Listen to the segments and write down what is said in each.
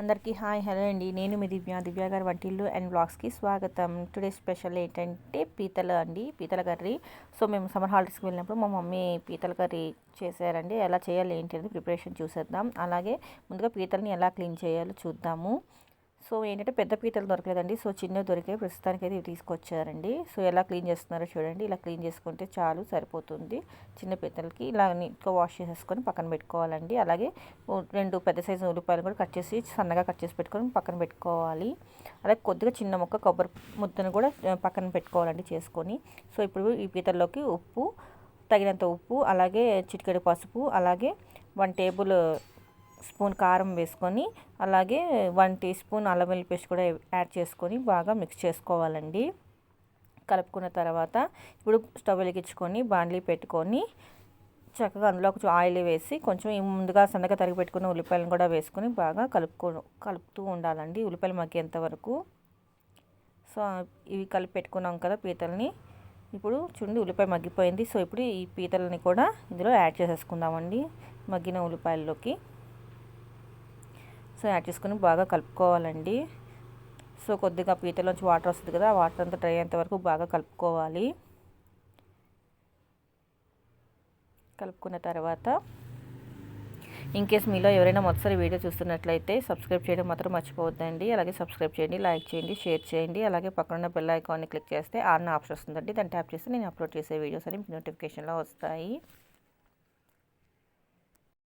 అందరికీ hi hello అండి. నేను మీ దివ్య గారి వంటిల్లు అండ్ వ్లాగ్స్కి స్వాగతం. టుడే స్పెషల్ ఏంటంటే పీతల కర్రీ. సో మేము సమ్మర్ హాలిడేస్కి వెళ్ళినప్పుడు మా మమ్మీ పీతల కర్రీ చేశారండి. ఎలా చేయాలి ఏంటి అనేది ప్రిపరేషన్ చూసేద్దాం. అలాగే ముందుగా పీతల్ని ఎలా క్లీన్ చేయాలో చూద్దాము. సో ఏంటంటే పెద్ద పీతలు దొరకలేదండి. సో చిన్నవి దొరికాయి. ప్రస్తుతానికి అయితే ఇవి తీసుకొచ్చారండి. సో ఎలా క్లీన్ చేస్తున్నారో చూడండి. ఇలా క్లీన్ చేసుకుంటే చాలు, సరిపోతుంది. చిన్న పీతలకి ఇలా నీట్గా వాష్ చేసేసుకొని పక్కన పెట్టుకోవాలండి. అలాగే 2 పెద్ద సైజు ఉల్లిపాయలు కూడా కట్ చేసి సన్నగా కట్ చేసి పెట్టుకొని పక్కన పెట్టుకోవాలి. అలాగే కొద్దిగా చిన్న ముక్క కొబ్బరి ముద్దను కూడా పక్కన పెట్టుకోవాలండి చేసుకొని. సో ఇప్పుడు ఈ పీతల్లోకి తగినంత ఉప్పు, అలాగే చిటికెడు పసుపు, అలాగే 1 టేబుల్ స్పూన్ కారం వేసుకొని, అలాగే 1 టీ స్పూన్ అల్లం వెల్లుల్లి పేస్ట్ కూడా యాడ్ చేసుకొని బాగా మిక్స్ చేసుకోవాలండి. కలుపుకున్న తర్వాత ఇప్పుడు స్టవ్ వెలిగించుకొని బాండ్లీ పెట్టుకొని చక్కగా అందులో కొంచెం ఆయిల్ వేసి కొంచెం ముందుగా సన్నగా తరిగి పెట్టుకున్న ఉల్లిపాయలను కూడా వేసుకొని బాగా కలుపుతూ ఉండాలండి ఉల్లిపాయలు మగ్గేంత వరకు. సో ఇవి కలిపి పెట్టుకున్నాం కదా పీతల్ని. ఇప్పుడు చూడండి ఉల్లిపాయ మగ్గిపోయింది. సో ఇప్పుడు ఈ పీతలని కూడా ఇందులో యాడ్ చేసేసుకుందామండి మగ్గిన ఉల్లిపాయల్లోకి. సో యాడ్ చేసుకొని బాగా కలుపుకోవాలండి. సో కొద్దిగా పీతలోంచి వాటర్ వస్తుంది కదా, ఆ వాటర్ అంతా డ్రై అయ్యేంత వరకు బాగా కలుపుకోవాలి. కలుపుకున్న తర్వాత ఇన్కేస్ మీలో ఎవరైనా మొదటిసారి వీడియో చూస్తున్నట్లయితే సబ్స్క్రైబ్ చేయడం మాత్రం మర్చిపోవద్దండి. అలాగే సబ్స్క్రైబ్ చేయండి, లైక్ చేయండి, షేర్ చేయండి. అలాగే పక్కన బెల్ ఐకాన్ని క్లిక్ చేస్తే ఆల్ ఆప్షన్ వస్తుందండి. దాన్ని ట్యాప్ చేస్తే నేను అప్లోడ్ చేసే వీడియోస్ అని నోటిఫికేషన్లో వస్తాయి.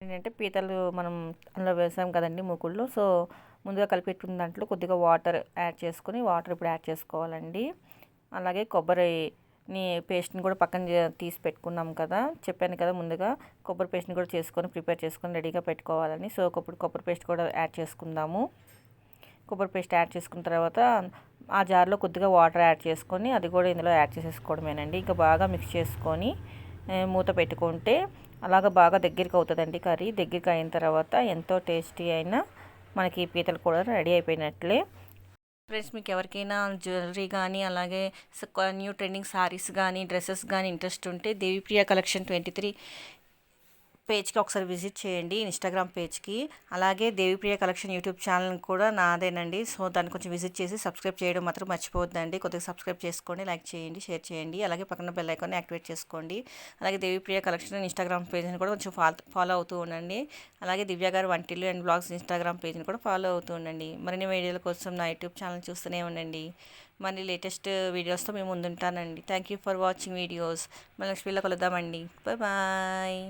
ఏంటంటే పీతలు మనం అందులో వేసాం కదండి మూకుల్లో. సో ముందుగా కలిపెట్టుకున్న దాంట్లో కొద్దిగా వాటర్ యాడ్ చేసుకొని ఇప్పుడు యాడ్ చేసుకోవాలండి. అలాగే కొబ్బరిని పేస్ట్ని కూడా పక్కన తీసి పెట్టుకున్నాం కదా, చెప్పాను కదా ముందుగా కొబ్బరి పేస్ట్ని కూడా ప్రిపేర్ చేసుకొని రెడీగా పెట్టుకోవాలని. సో కొబ్బరి పేస్ట్ కూడా యాడ్ చేసుకుందాము. కొబ్బరి పేస్ట్ యాడ్ చేసుకున్న తర్వాత ఆ జార్లో కొద్దిగా వాటర్ యాడ్ చేసుకొని అది కూడా ఇందులో యాడ్ చేసేసుకోవడమేనండి. ఇంకా బాగా మిక్స్ చేసుకొని మూత పెట్టుకుంటే అలాగ బాగా దగ్గరికి అవుతుందండి కర్రీ. దగ్గరికి అయిన తర్వాత ఎంతో టేస్టీ అయిన మనకి పీతలు కూడా రెడీ అయిపోయినట్లే. ఫ్రెండ్స్, మీకు ఎవరికైనా జ్యువెలరీ కానీ అలాగే న్యూ ట్రెండింగ్ సారీస్ కానీ డ్రెస్సెస్ కానీ ఇంట్రెస్ట్ ఉంటే దేవిప్రియ కలెక్షన్ 23 పేజ్కి ఒకసారి విజిట్ చేయండి, ఇన్స్టాగ్రామ్ పేజ్కి. అలాగే దేవిప్రియ కలెక్షన్ యూట్యూబ్ ఛానల్ కూడా నాదేనండి. సో దాన్ని కొంచెం విజిట్ చేసి సబ్స్క్రైబ్ చేయడం మాత్రం మర్చిపోవద్దండి. కొద్దిగా సబ్స్క్రైబ్ చేసుకోండి, లైక్ చేయండి, షేర్ చేయండి. అలాగే పక్కన బెల్ ఐకాన్ని యాక్టివేట్ చేసుకోండి. అలాగే దేవిప్రియ కలెక్షన్ ఇన్స్టాగ్రామ్ పేజ్ని కూడా కొంచెం ఫాలో అవుతూ ఉండండి. అలాగే దివ్య గారు వంటిల్లు అండ్ బ్లాగ్స్ ఇన్స్టాగ్రామ్ పేజ్ని కూడా ఫాలో అవుతూ ఉండండి. మరిన్ని వీడియోల కోసం నా యూట్యూబ్ ఛానల్ చూస్తూనే ఉండండి. మళ్ళీ లేటెస్ట్ వీడియోస్తో మేము ముందుంటానండి. Thank you for watching videos. మళ్ళీ నెక్స్ట్ వీడియోలో కలుద్దామండి. బాయ్.